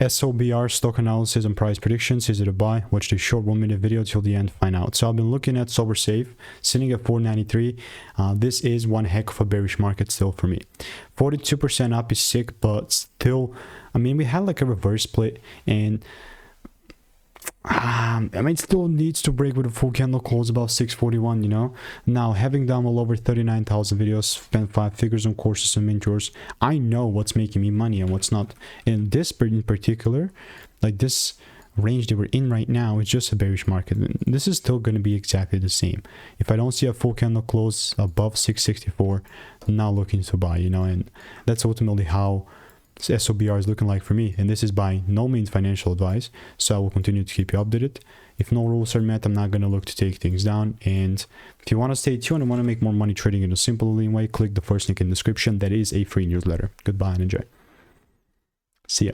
SOBR stock analysis and price predictions. Is it a buy? Watch this short 1-minute video till the end, find out. So I've been looking at Sobr Safe sitting at 493. This is one heck of a bearish market still for me. 42% up is sick, but still, I mean, we had like a reverse split, and I mean, it still needs to break with a full candle close about 641, you know. Now, having done well over 39,000 videos, spent 5 figures on courses and mentors, I know what's making me money and what's not. In this in particular, like this range that we're in right now, is just a bearish market. This is still going to be exactly the same. If I don't see a full candle close above 664, I'm not looking to buy, you know, and that's ultimately how SOBR is looking like for me. And this is by no means financial advice, so I will continue to keep you updated. If no rules are met, I'm not going to look to take things down. And if you want to stay tuned and want to make more money trading in a simple lean way, click the first link in the description. That is a free newsletter. Goodbye and enjoy. See ya.